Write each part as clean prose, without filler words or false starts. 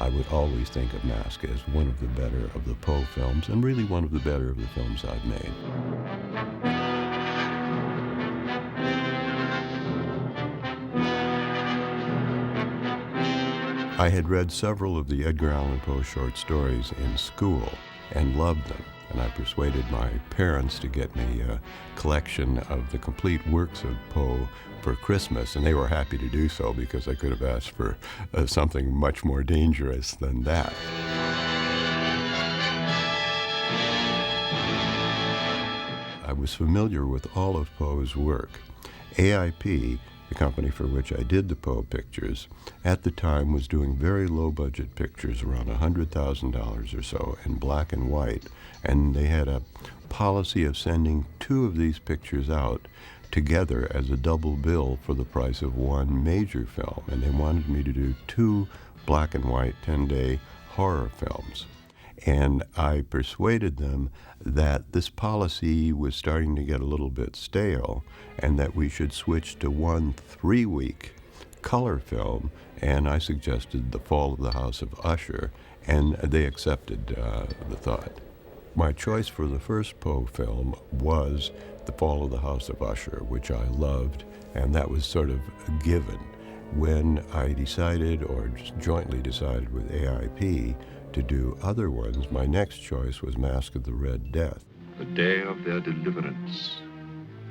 I would always think of Masque as one of the better of the Poe films, and really one of the better of the films I've made. I had read several of the Edgar Allan Poe short stories in school and loved them, and I persuaded my parents to get me a collection of the complete works of Poe for Christmas, and they were happy to do so because I could have asked for something much more dangerous than that. I was familiar with all of Poe's work. AIP, the company for which I did the Poe pictures, at the time was doing very low-budget pictures, around $100,000 or so, in black and white, and they had a policy of sending 2 of these pictures out together as a double bill for the price of one major film, and they wanted me to do 2 black and white 10-day horror films. And I persuaded them that this policy was starting to get a little bit stale and that we should switch to one 3-week color film, and I suggested The Fall of the House of Usher, and they accepted the thought. My choice for the first Poe film was The Fall of the House of Usher, which I loved, and that was sort of a given. When I decided, or jointly decided with AIP, to do other ones, my next choice was Masque of the Red Death. The day of their deliverance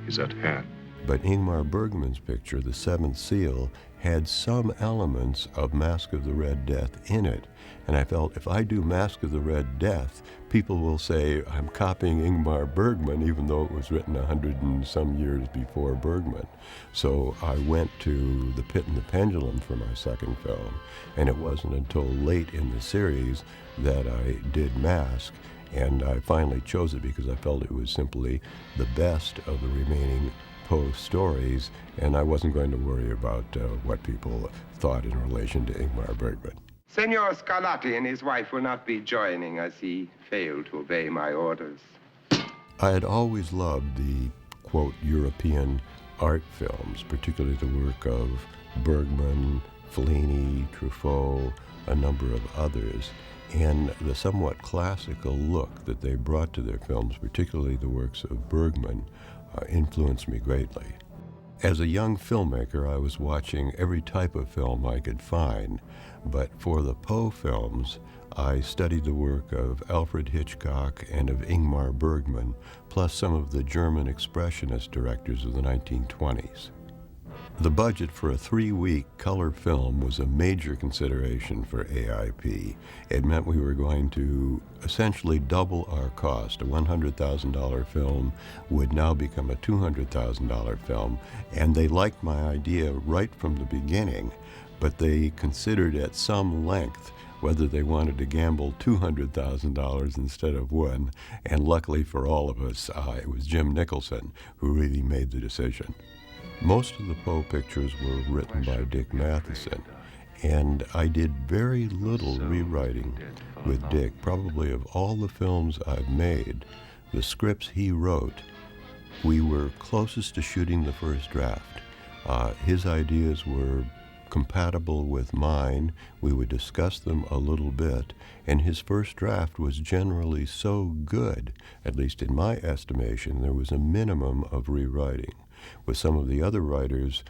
is at hand. But Ingmar Bergman's picture, The Seventh Seal, had some elements of Masque of the Red Death in it. And I felt if I do Masque of the Red Death, people will say I'm copying Ingmar Bergman, even though it was written 100 and some years before Bergman. So I went to The Pit and the Pendulum for my second film, and it wasn't until late in the series that I did Masque, and I finally chose it because I felt it was simply the best of the remaining Poe stories, and I wasn't going to worry about what people thought in relation to Ingmar Bergman. Senor Scarlatti and his wife will not be joining as he failed to obey my orders. I had always loved the, quote, European art films, particularly the work of Bergman, Fellini, Truffaut, a number of others, and the somewhat classical look that they brought to their films, particularly the works of Bergman, influenced me greatly. As a young filmmaker, I was watching every type of film I could find, but for the Poe films, I studied the work of Alfred Hitchcock and of Ingmar Bergman, plus some of the German expressionist directors of the 1920s. The budget for a 3-week color film was a major consideration for AIP. It meant we were going to essentially double our cost. A $100,000 film would now become a $200,000 film, and they liked my idea right from the beginning, but they considered at some length whether they wanted to gamble $200,000 instead of one, and luckily for all of us, it was Jim Nicholson who really made the decision. Most of the Poe pictures were written by Dick Matheson, and I did very little rewriting with Dick. Probably of all the films I've made, the scripts he wrote, we were closest to shooting the first draft. His ideas were compatible with mine. We would discuss them a little bit, and his first draft was generally so good, at least in my estimation, there was a minimum of rewriting. With some of the other writers,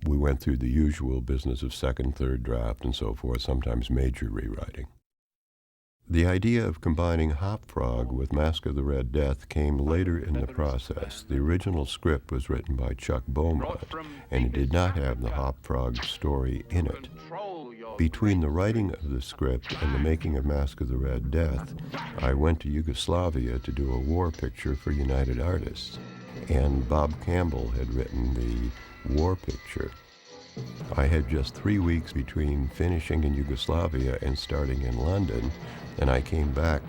we went through the usual business of second, third draft, and so forth, sometimes major rewriting. The idea of combining Hop Frog with Masque of the Red Death came later in the process. The original script was written by Chuck Beaumont, and it did not have the Hop Frog story in it. Between the writing of the script and the making of Masque of the Red Death, I went to Yugoslavia to do a war picture for United Artists, and Bob Campbell had written the war picture. I had just 3 weeks between finishing in Yugoslavia and starting in London, and I came back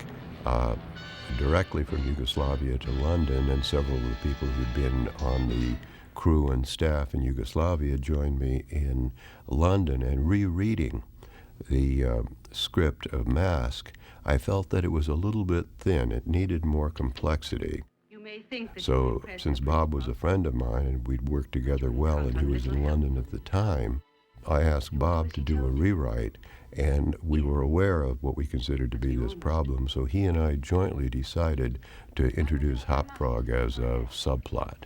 directly from Yugoslavia to London, and several of the people who'd been on the crew and staff in Yugoslavia joined me in London. And rereading the script of Masque, I felt that it was a little bit thin. It needed more complexity. So since Bob was a friend of mine and we'd worked together well and he was in London at the time, I asked Bob to do a rewrite, and we were aware of what we considered to be this problem, so he and I jointly decided to introduce Hop Frog as a subplot.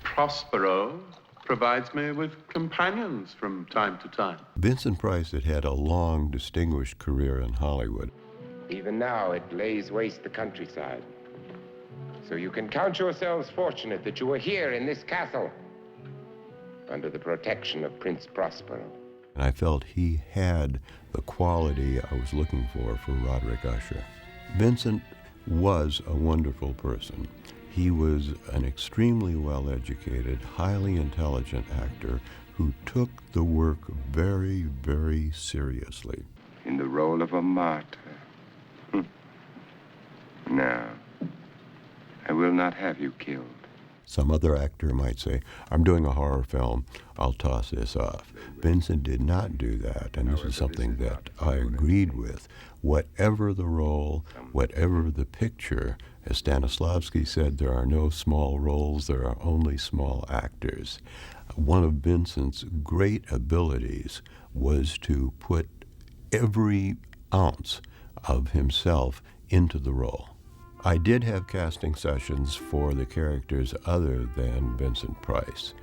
Prospero provides me with companions from time to time. Vincent Price had had a long, distinguished career in Hollywood. Even now, it lays waste the countryside. So you can count yourselves fortunate that you were here in this castle, under the protection of Prince Prospero. And I felt he had the quality I was looking for Roderick Usher. Vincent was a wonderful person. He was an extremely well-educated, highly intelligent actor who took the work very, very seriously. In the role of a martyr. No, I will not have you killed. Some other actor might say, I'm doing a horror film, I'll toss this off. Vincent did not do that, and this is something that I agreed with. Whatever the role, whatever the picture, as Stanislavski said, there are no small roles, there are only small actors. One of Vincent's great abilities was to put every ounce of himself into the role. I did have casting sessions for the characters other than Vincent Price.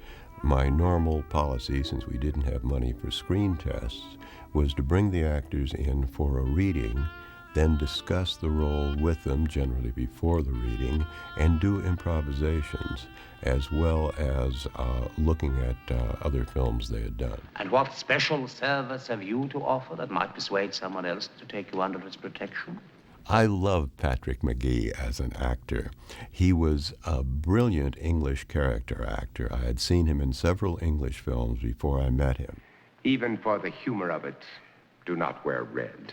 My normal policy, since we didn't have money for screen tests, was to bring the actors in for a reading, then discuss the role with them, generally before the reading, and do improvisations, as well as looking at other films they had done. And what special service have you to offer that might persuade someone else to take you under its protection? I loved Patrick Magee as an actor. He was a brilliant English character actor. I had seen him in several English films before I met him. Even for the humor of it, do not wear red.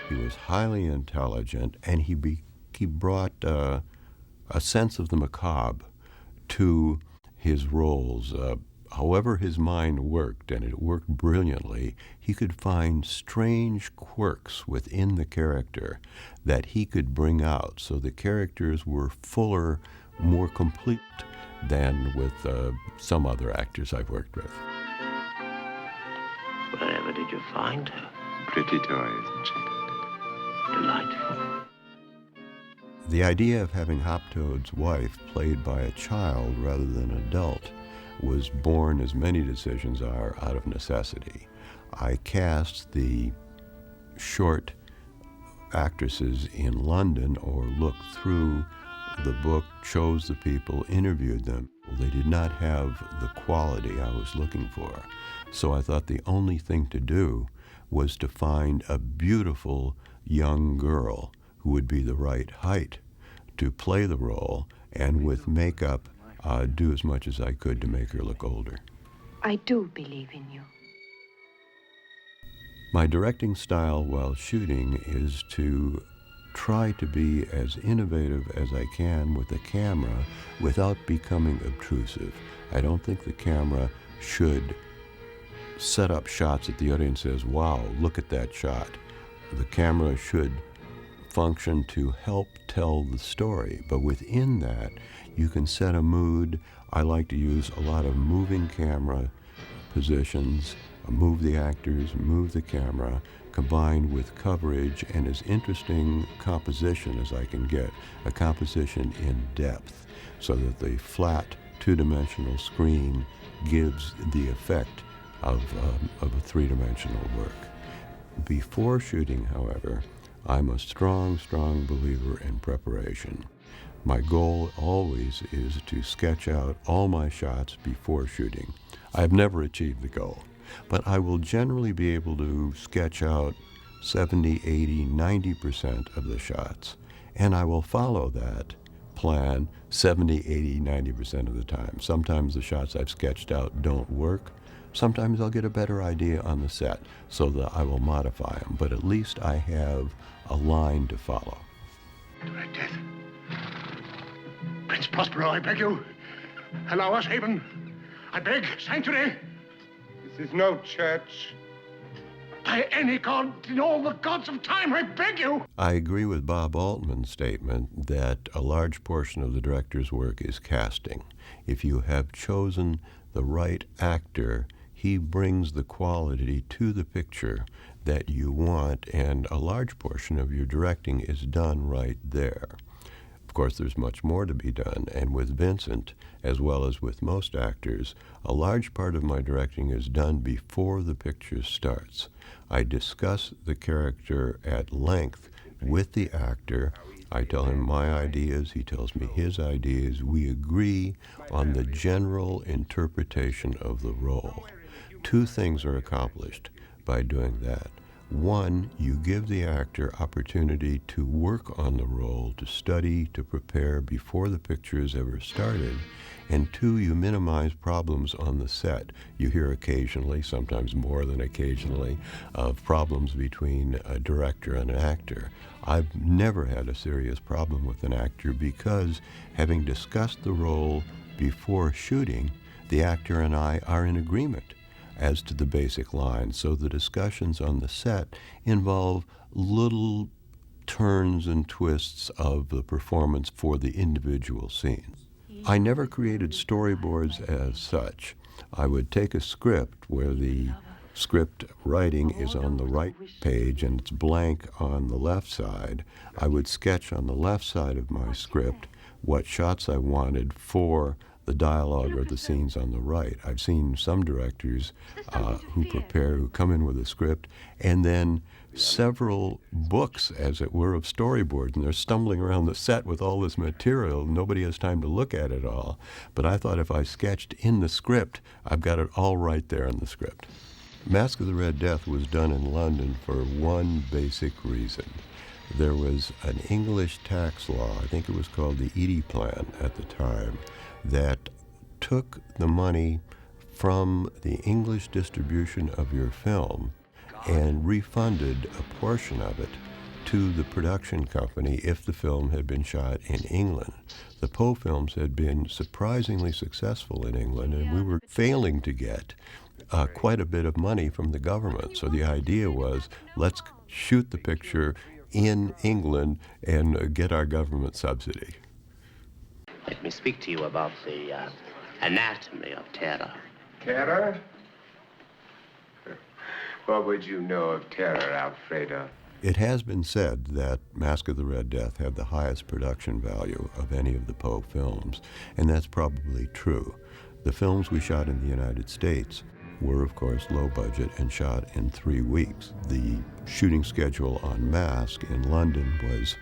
He was highly intelligent, and he brought a sense of the macabre to his roles. However his mind worked, and it worked brilliantly, he could find strange quirks within the character that he could bring out, so the characters were fuller, more complete than with some other actors I've worked with. Wherever did you find her? Pretty toy, isn't she? Delightful. The idea of having Hop Toad's wife played by a child rather than an adult was born, as many decisions are, out of necessity. I cast the short actresses in London, or looked through the book, chose the people, interviewed them. They did not have the quality I was looking for. So I thought the only thing to do was to find a beautiful young girl who would be the right height to play the role, and with makeup, do as much as I could to make her look older. I do believe in you. My directing style while shooting is to try to be as innovative as I can with the camera without becoming obtrusive. I don't think the camera should set up shots that the audience says, wow, look at that shot. The camera should function to help tell the story, but within that, you can set a mood. I like to use a lot of moving camera positions, move the actors, move the camera, combined with coverage and as interesting composition as I can get, a composition in depth, so that the flat two-dimensional screen gives the effect of a three-dimensional work. Before shooting, however, I'm a strong, strong believer in preparation. My goal always is to sketch out all my shots before shooting. I've never achieved the goal, but I will generally be able to sketch out 70, 80, 90% of the shots, and I will follow that plan 70, 80, 90% of the time. Sometimes the shots I've sketched out don't work. Sometimes I'll get a better idea on the set, so that I will modify them, but at least I have a line to follow. To my death. Prince Prospero, I beg you, allow us haven. I beg sanctuary. This is no church. By any god in all the gods of time, I beg you. I agree with Bob Altman's statement that a large portion of the director's work is casting. If you have chosen the right actor, he brings the quality to the picture that you want, and a large portion of your directing is done right there. Of course, there's much more to be done, and with Vincent, as well as with most actors, a large part of my directing is done before the picture starts. I discuss the character at length with the actor. I tell him my ideas, he tells me his ideas. We agree on the general interpretation of the role. Two things are accomplished by doing that. One, you give the actor opportunity to work on the role, to study, to prepare before the picture is ever started. And two, you minimize problems on the set. You hear occasionally, sometimes more than occasionally, of problems between a director and an actor. I've never had a serious problem with an actor because, having discussed the role before shooting, the actor and I are in agreement as to the basic lines. So the discussions on the set involve little turns and twists of the performance for the individual scenes. I never created storyboards as such. I would take a script where the script writing is on the right page and it's blank on the left side. I would sketch on the left side of my script what shots I wanted for the dialogue or the scenes on the right. I've seen some directors who come in with a script and then several books, as it were, of storyboards, and they're stumbling around the set with all this material. Nobody has time to look at it all. But I thought if I sketched in the script, I've got it all right there in the script. Masque of the Red Death was done in London for one basic reason. There was an English tax law, I think it was called the Eadie Plan at the time, that took the money from the English distribution of your film and refunded a portion of it to the production company if the film had been shot in England. The Poe films had been surprisingly successful in England, and we were failing to get quite a bit of money from the government. So the idea was, let's shoot the picture in England and get our government subsidy. Let me speak to you about the anatomy of terror. Terror? What would you know of terror, Alfredo? It has been said that Masque of the Red Death had the highest production value of any of the Poe films, and that's probably true. The films we shot in the United States were, of course, low budget and shot in 3 weeks. The shooting schedule on Masque in London was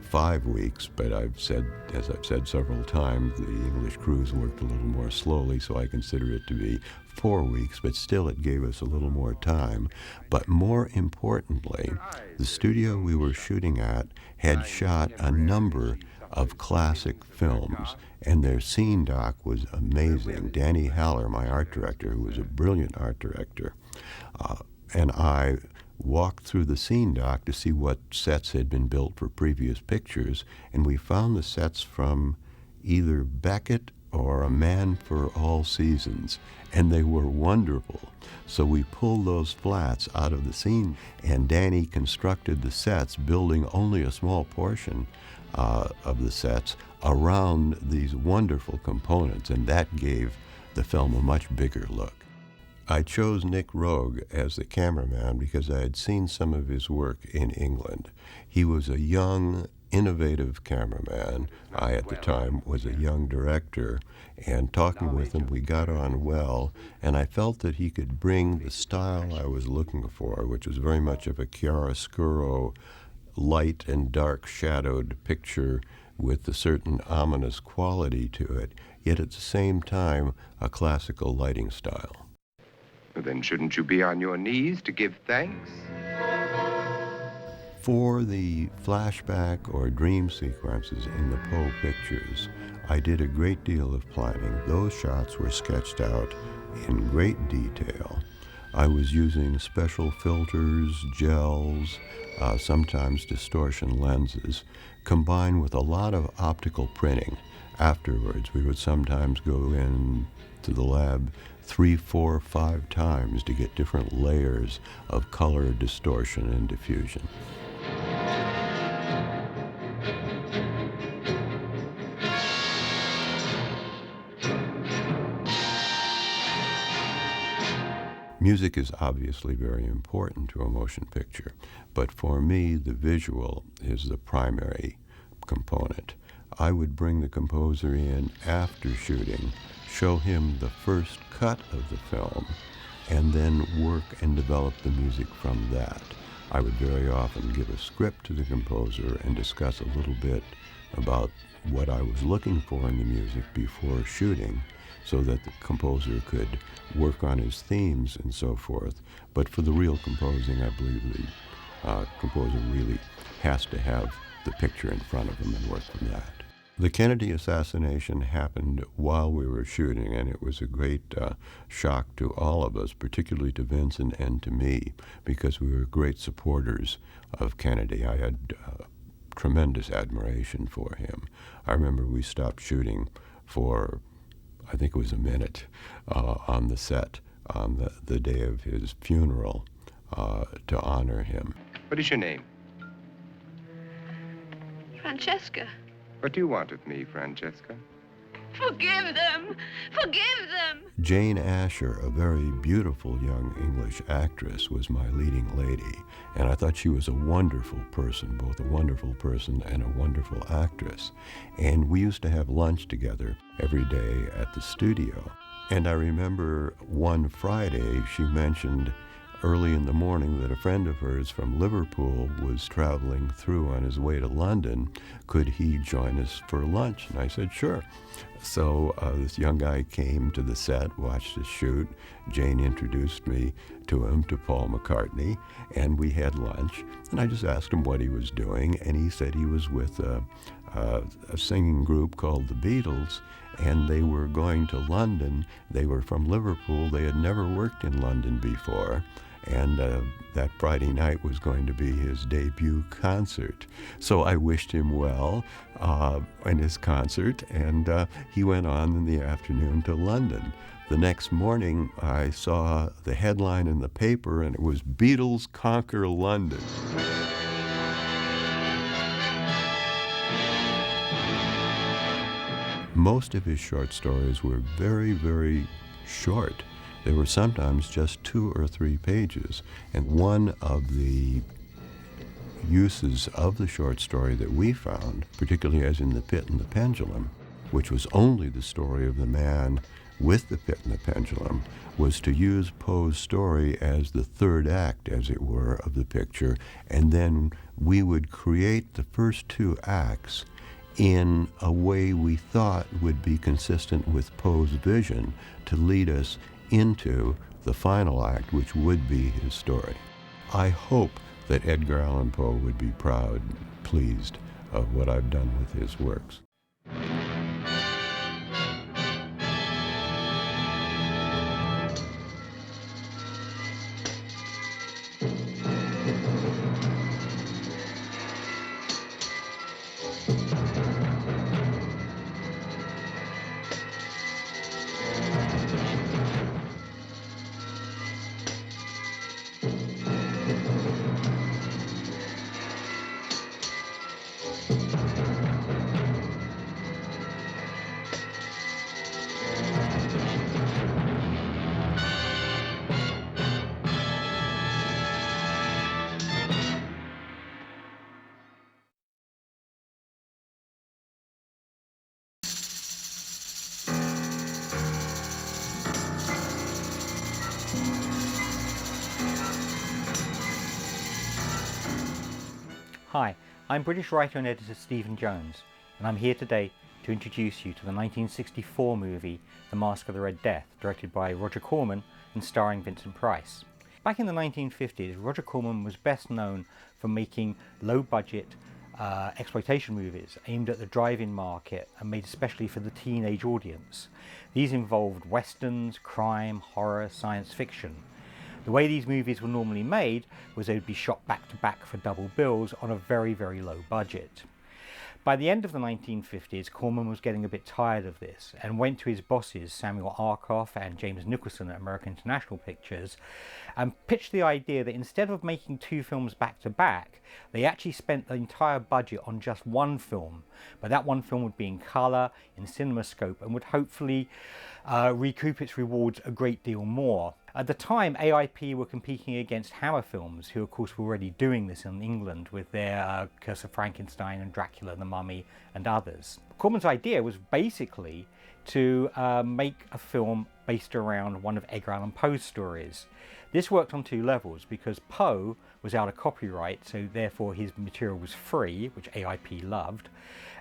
5 weeks, but as I've said several times, the English crews worked a little more slowly, so I consider it to be 4 weeks, but still it gave us a little more time. But more importantly, the studio we were shooting at had shot a number of classic films, and their scene doc was amazing. Danny Haller, my art director, who was a brilliant art director, and I walked through the scene doc to see what sets had been built for previous pictures, and we found the sets from either Beckett or A Man for All Seasons, and they were wonderful. So we pulled those flats out of the scene, and Danny constructed the sets, building only a small portion of the sets around these wonderful components, and that gave the film a much bigger look. I chose Nick Rogue as the cameraman because I had seen some of his work in England. He was a young, innovative cameraman. I, at the time, was a young director, and talking with him, we got on well, and I felt that he could bring the style I was looking for, which was very much of a chiaroscuro, light and dark shadowed picture with a certain ominous quality to it, yet at the same time, a classical lighting style. Then shouldn't you be on your knees to give thanks? For the flashback or dream sequences in the Poe pictures, I did a great deal of planning. Those shots were sketched out in great detail. I was using special filters, gels, sometimes distortion lenses, combined with a lot of optical printing. Afterwards, we would sometimes go in to the lab 3, 4, 5 times to get different layers of color, distortion, and diffusion. Music is obviously very important to a motion picture, but for me, the visual is the primary component. I would bring the composer in after shooting, show him the first cut of the film, and then work and develop the music from that. I would very often give a script to the composer and discuss a little bit about what I was looking for in the music before shooting, so that the composer could work on his themes and so forth. But for the real composing, I believe the composer really has to have the picture in front of him and work from that. The Kennedy assassination happened while we were shooting, and it was a great shock to all of us, particularly to Vincent and to me, because we were great supporters of Kennedy. I had tremendous admiration for him. I remember we stopped shooting for, I think it was a minute, on the set on the day of his funeral to honor him. What is your name? Francesca. What do you want of me, Francesca? Forgive them! Forgive them! Jane Asher, a very beautiful young English actress, was my leading lady, and I thought she was a wonderful person, both a wonderful person and a wonderful actress. And we used to have lunch together every day at the studio. And I remember one Friday she mentioned early in the morning that a friend of hers from Liverpool was traveling through on his way to London. Could he join us for lunch? And I said, sure. So this young guy came to the set, watched us shoot. Jane introduced me to him, to Paul McCartney, and we had lunch. And I just asked him what he was doing, and he said he was with a singing group called the Beatles, and they were going to London. They were from Liverpool. They had never worked in London before. And that Friday night was going to be his debut concert. So I wished him well in his concert, and he went on in the afternoon to London. The next morning, I saw the headline in the paper, and it was Beatles Conquer London. Most of his short stories were very, very short. They were sometimes just 2 or 3 pages. And one of the uses of the short story that we found, particularly as in The Pit and the Pendulum, which was only the story of the man with the pit and the pendulum, was to use Poe's story as the third act, as it were, of the picture. And then we would create the first 2 acts in a way we thought would be consistent with Poe's vision to lead us into the final act, which would be his story. I hope that Edgar Allan Poe would be proud, pleased of what I've done with his works. Hi, I'm British writer and editor Stephen Jones, and I'm here today to introduce you to the 1964 movie The Masque of the Red Death, directed by Roger Corman and starring Vincent Price. Back in the 1950s, Roger Corman was best known for making low-budget exploitation movies aimed at the drive-in market and made especially for the teenage audience. These involved westerns, crime, horror, science fiction. The way these movies were normally made was they would be shot back to back for double bills on a very, very low budget. By the end of the 1950s, Corman was getting a bit tired of this and went to his bosses, Samuel Arkoff and James Nicholson at American International Pictures, and pitched the idea that instead of making 2 films back to back, they actually spent the entire budget on just 1 film. But that 1 film would be in colour, in CinemaScope, and would hopefully recoup its rewards a great deal more. At the time, AIP were competing against Hammer Films, who of course were already doing this in England with their Curse of Frankenstein and Dracula, the Mummy and others. Corman's idea was basically to make a film based around one of Edgar Allan Poe's stories. This worked on two levels because Poe was out of copyright, so therefore his material was free, which AIP loved.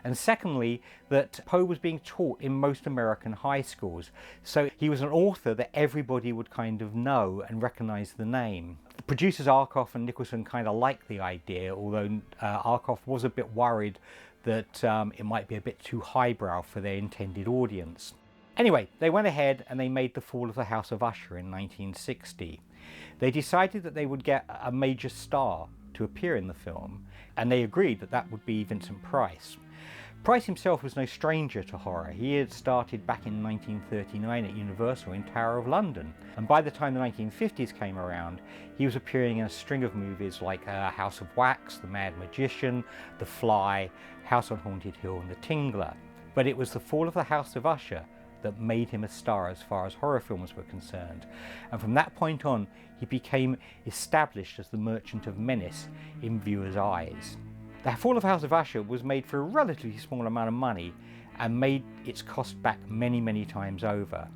And secondly, that Poe was being taught in most American high schools. So he was an author that everybody would kind of know and recognize the name. The producers Arkoff and Nicholson kind of liked the idea, although Arkoff was a bit worried that it might be a bit too highbrow for their intended audience. Anyway, they went ahead and they made The Fall of the House of Usher in 1960. They decided that they would get a major star to appear in the film, and they agreed that that would be Vincent Price. Price himself was no stranger to horror. He had started back in 1939 at Universal in Tower of London, and by the time the 1950s came around, he was appearing in a string of movies like House of Wax, The Mad Magician, The Fly, House on Haunted Hill and The Tingler. But it was The Fall of the House of Usher that made him a star as far as horror films were concerned, and from that point on he became established as the Merchant of Menace in viewers' eyes. The Fall of the House of Usher was made for a relatively small amount of money and made its cost back many times over,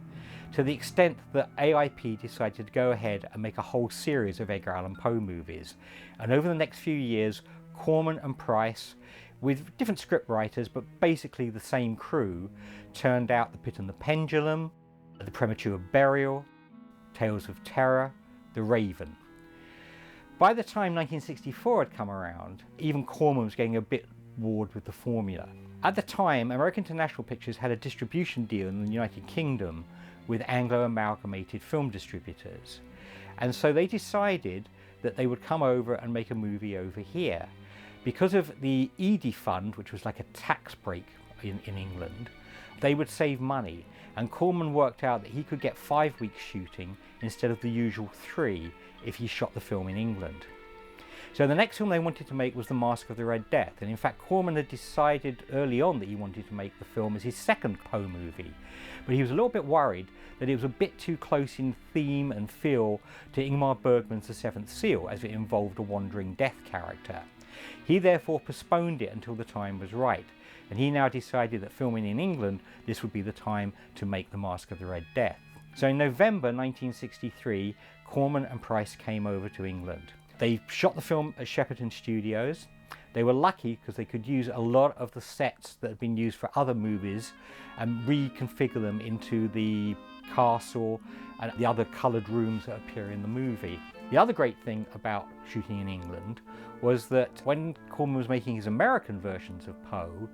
to the extent that AIP decided to go ahead and make a whole series of Edgar Allan Poe movies. And over the next few years, Corman and Price, with different script writers but basically the same crew, turned out The Pit and the Pendulum, The Premature Burial, Tales of Terror, The Raven. By the time 1964 had come around, even Corman was getting a bit bored with the formula. At the time, American International Pictures had a distribution deal in the United Kingdom with Anglo-amalgamated film distributors, and so they decided that they would come over and make a movie over here. Because of the Edie Fund, which was like a tax break in England, they would save money, and Corman worked out that he could get 5 weeks shooting instead of the usual 3 if he shot the film in England. So the next film they wanted to make was The Masque of the Red Death, and in fact Corman had decided early on that he wanted to make the film as his second Poe movie, but he was a little bit worried that it was a bit too close in theme and feel to Ingmar Bergman's The Seventh Seal, as it involved a wandering death character. He therefore postponed it until the time was right, and he now decided that filming in England, this would be the time to make The Masque of the Red Death. So in November 1963, Corman and Price came over to England. They shot the film at Shepperton Studios. They were lucky because they could use a lot of the sets that had been used for other movies and reconfigure them into the castle and the other coloured rooms that appear in the movie. The other great thing about shooting in England was that when Corman was making his American versions of Poe,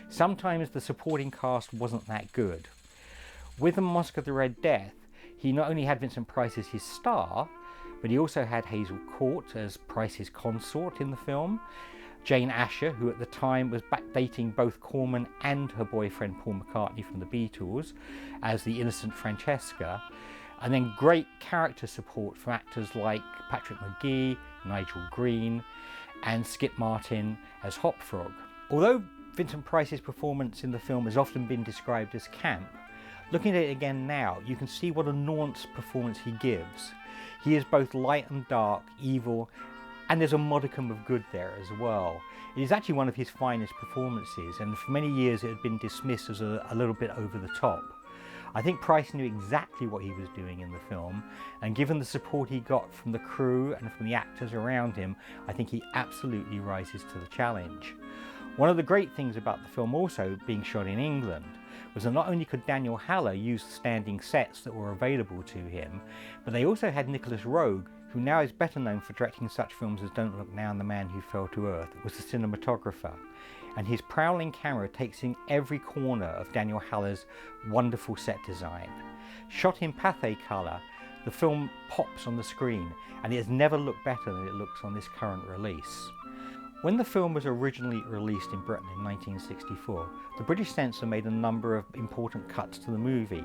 sometimes the supporting cast wasn't that good. With The Masque of the Red Death, he not only had Vincent Price as his star, but he also had Hazel Court as Price's consort in the film, Jane Asher, who at the time was backdating both Corman and her boyfriend Paul McCartney from the Beatles, as the innocent Francesca, and then great character support from actors like Patrick McGee, Nigel Green, and Skip Martin as Hop Frog. Although Vincent Price's performance in the film has often been described as camp, looking at it again now, you can see what a nuanced performance he gives. He is both light and dark, evil, and there's a modicum of good there as well. It is actually one of his finest performances, and for many years it had been dismissed as a little bit over the top. I think Price knew exactly what he was doing in the film, and given the support he got from the crew and from the actors around him, I think he absolutely rises to the challenge. One of the great things about the film also being shot in England was that not only could Daniel Haller use the standing sets that were available to him, but they also had Nicholas Roeg, who now is better known for directing such films as Don't Look Now and The Man Who Fell to Earth, was the cinematographer. And his prowling camera takes in every corner of Daniel Haller's wonderful set design. Shot in pathé colour, the film pops on the screen, and it has never looked better than it looks on this current release. When the film was originally released in Britain in 1964, the British censor made a number of important cuts to the movie.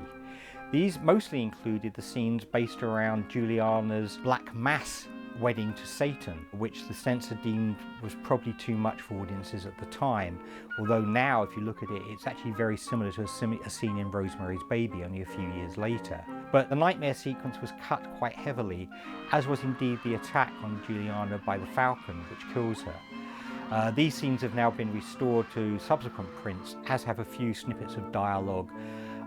These mostly included the scenes based around Juliana's Black Mass wedding to Satan, which the censor deemed was probably too much for audiences at the time, although now if you look at it, it's actually very similar to a scene in Rosemary's Baby only a few years later. But the nightmare sequence was cut quite heavily, as was indeed the attack on Juliana by the Falcon, which kills her. These scenes have now been restored to subsequent prints, as have a few snippets of dialogue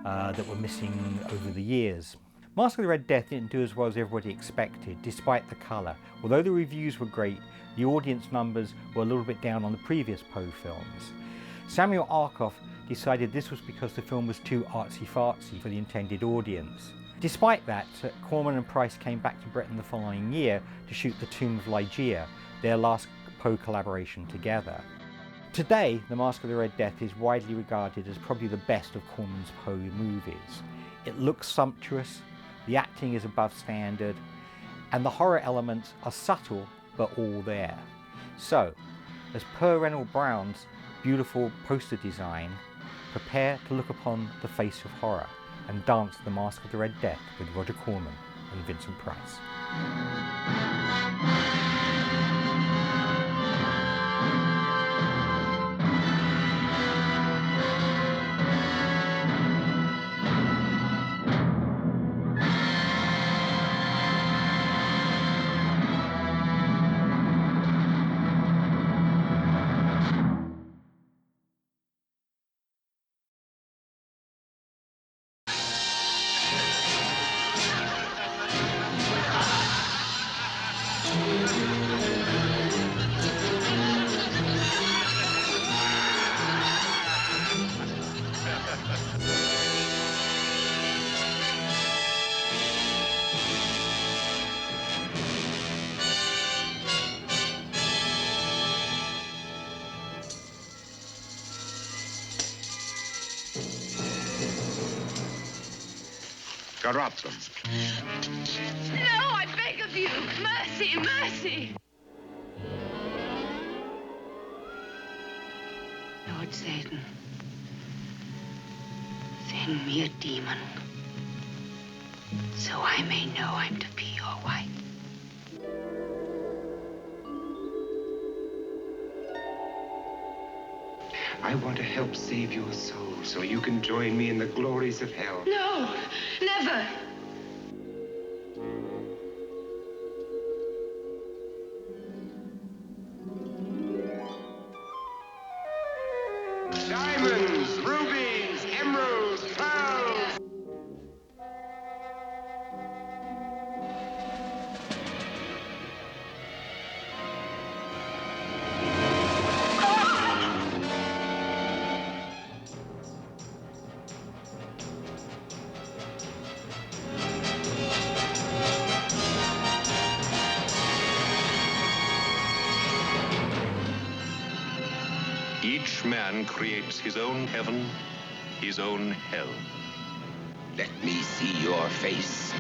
that were missing over the years. Masque of the Red Death didn't do as well as everybody expected, despite the colour. Although the reviews were great, the audience numbers were a little bit down on the previous Poe films. Samuel Arkoff decided this was because the film was too artsy-fartsy for the intended audience. Despite that, Corman and Price came back to Britain the following year to shoot The Tomb of Ligeia, their last Poe collaboration together. Today, The Masque of the Red Death is widely regarded as probably the best of Corman's Poe movies. It looks sumptuous, the acting is above standard, and the horror elements are subtle but all there. So, as per Reynold Brown's beautiful poster design, prepare to look upon the face of horror and dance The Masque of the Red Death with Roger Corman and Vincent Price. Corrupt them. No, I beg of you. Mercy, mercy. Lord Satan, send me a demon, so I may know I'm to be your wife. I want to help save your soul so you can join me in the glories of hell. No, never. Diamonds, rubies, emeralds, pearls. Each man creates his own heaven, his own hell. Let me see your face.